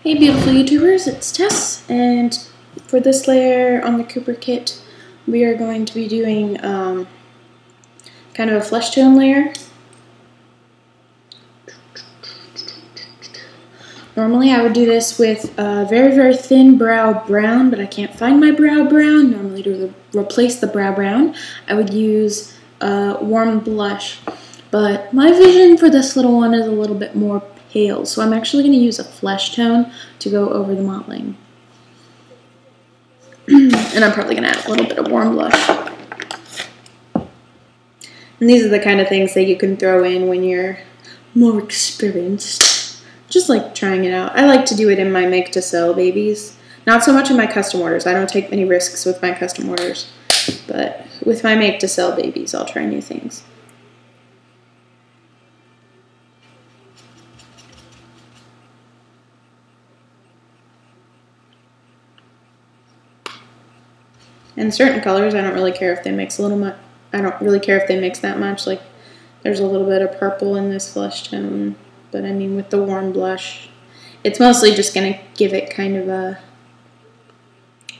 Hey beautiful YouTubers, it's Tess, and for this layer on the Cooper kit, we are going to be doing kind of a flesh tone layer. Normally I would do this with a very, very thin brow brown, but I can't find my brow brown. Normally to replace the brow brown, I would use a warm blush, but my vision for this little one is a little bit more pale, so I'm actually going to use a flesh tone to go over the modeling. And I'm probably going to add a little bit of warm blush. And these are the kind of things that you can throw in when you're more experienced. Just like trying it out. I like to do it in my make-to-sell babies. Not so much in my custom orders. I don't take many risks with my custom orders. But with my make-to-sell babies, I'll try new things. And certain colors, I don't really care if they mix a little much. I don't really care if they mix that much. Like, there's a little bit of purple in this flesh tone. But I mean, with the warm blush, it's mostly just going to give it kind of a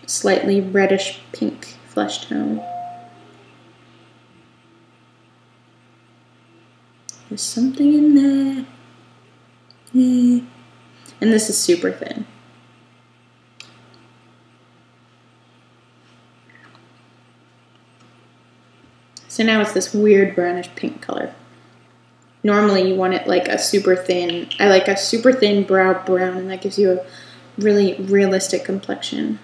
slightly reddish pink flesh tone. There's something in there. And this is super thin. So now it's this weird brownish pink color. Normally you want it like a super thin, I like a super thin brow brown, and that gives you a really realistic complexion.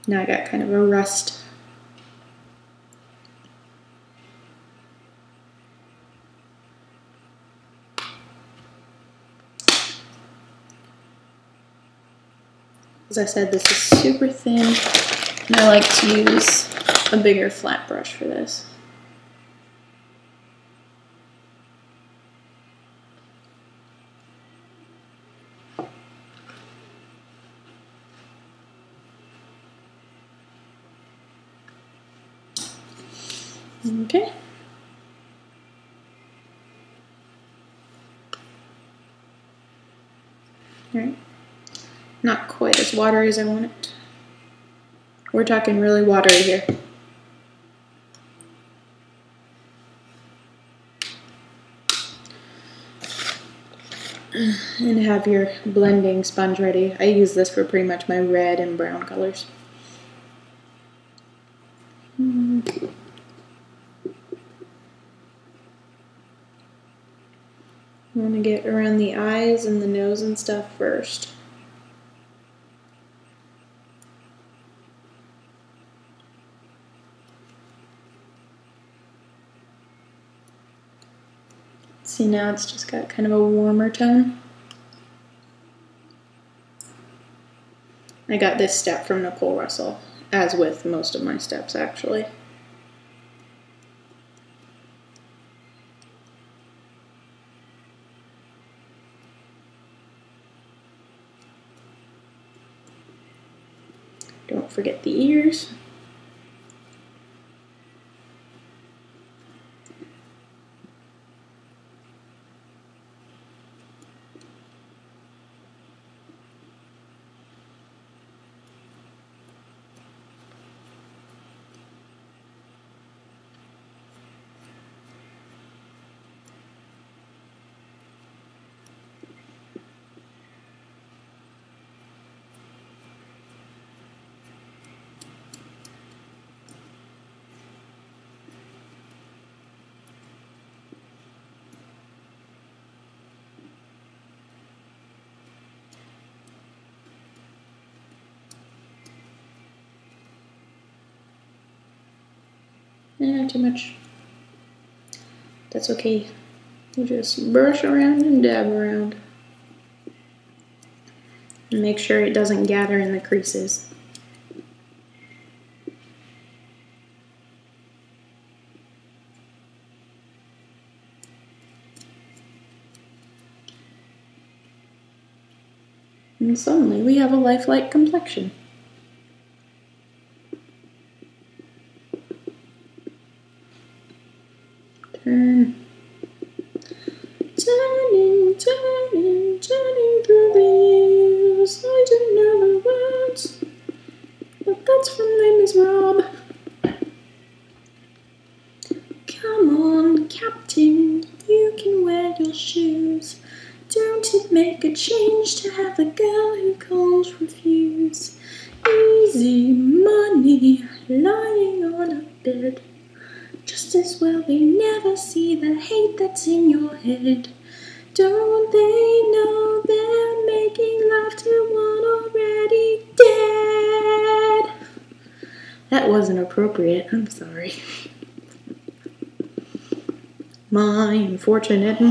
Now I got kind of a rust. As I said, this is super thin, and I like to use a bigger flat brush for this. Okay. All right. Not quite as watery as I want it. We're talking really watery here. And have your blending sponge ready. I use this for pretty much my red and brown colors. I want to get around the eyes and the nose and stuff first. See, now it's just got kind of a warmer tone. I got this step from Nicole Russell, as with most of my steps actually. Don't forget the ears. Not too much. That's okay. You just brush around and dab around. And make sure it doesn't gather in the creases. And suddenly we have a lifelike complexion. Turn. Turning, turning, turning. shoes. Don't it make a change to have a girl who can't refuse? Easy money lying on a bed. Just as well they never see the hate that's in your head. Don't they know they're making love to one already dead? That wasn't appropriate, I'm sorry. My unfortunate.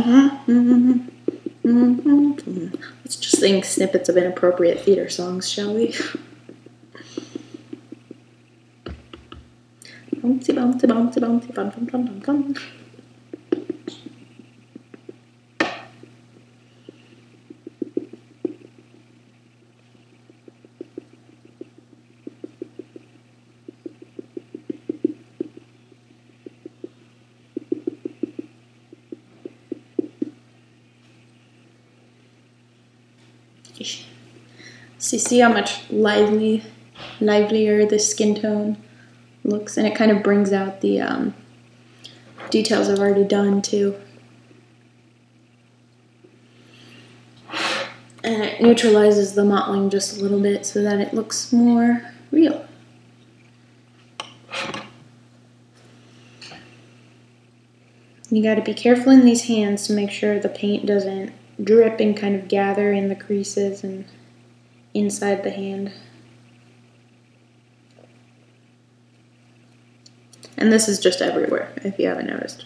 Let's just sing snippets of inappropriate theater songs, shall we? Bumpty bumpty bumpty bumpty bum bum bum bum bum. So you see how much livelier this skin tone looks, and it kind of brings out the details I've already done too. And it neutralizes the mottling just a little bit so that it looks more real. You got to be careful in these hands to make sure the paint doesn't drip and kind of gather in the creases and inside the hand. And this is just everywhere, if you haven't noticed.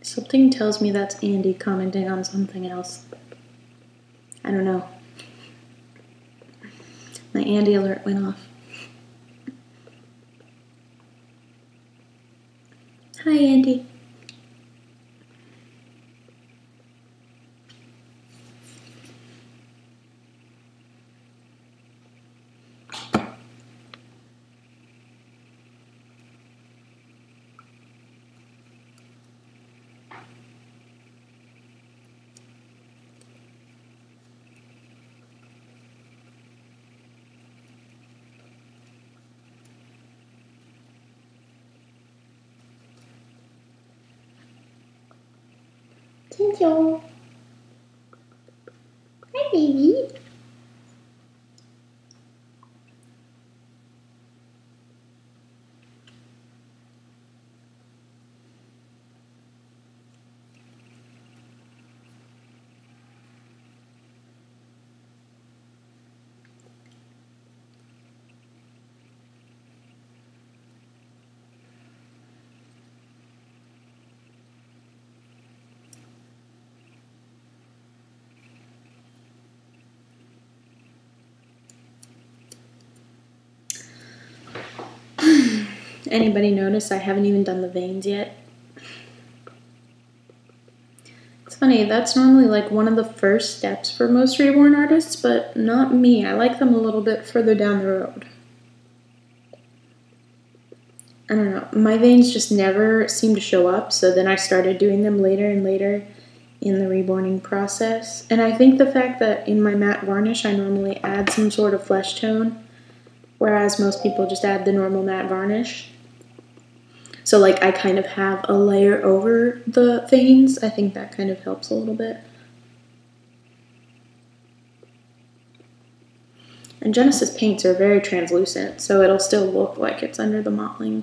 Something tells me that's Andy commenting on something else. I don't know. My Andy alert went off. Hi, Andy. Thank you. Hi, baby. Anybody notice I haven't even done the veins yet? It's funny, that's normally like one of the first steps for most Reborn artists, but not me. I like them a little bit further down the road. I don't know, my veins just never seem to show up, so then I started doing them later and later in the reborning process. And I think the fact that in my matte varnish I normally add some sort of flesh tone, whereas most people just add the normal matte varnish. So like I kind of have a layer over the veins. I think that kind of helps a little bit. And Genesis paints are very translucent, so it'll still look like it's under the mottling.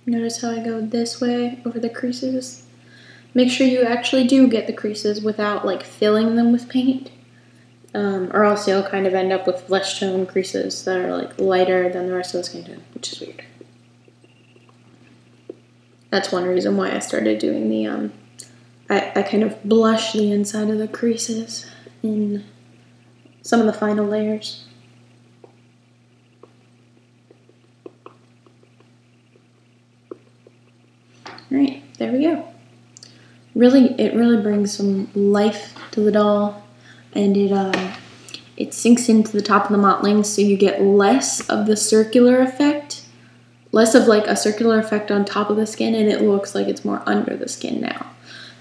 Notice how I go this way over the creases? Make sure you actually do get the creases without like filling them with paint. Or else you'll kind of end up with flesh tone creases that are like lighter than the rest of the skin tone, which is weird. That's one reason why I started doing the, I kind of blush the inside of the creases in some of the final layers. Alright, there we go. It really brings some life to the doll, and it sinks into the top of the mottling, so you get less of the circular effect, less of like a circular effect on top of the skin, and it looks like it's more under the skin now.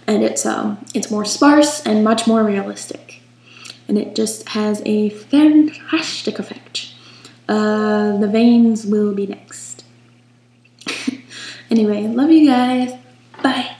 And it's more sparse and much more realistic. And it just has a fantastic effect. The veins will be next. Anyway, love you guys. Bye.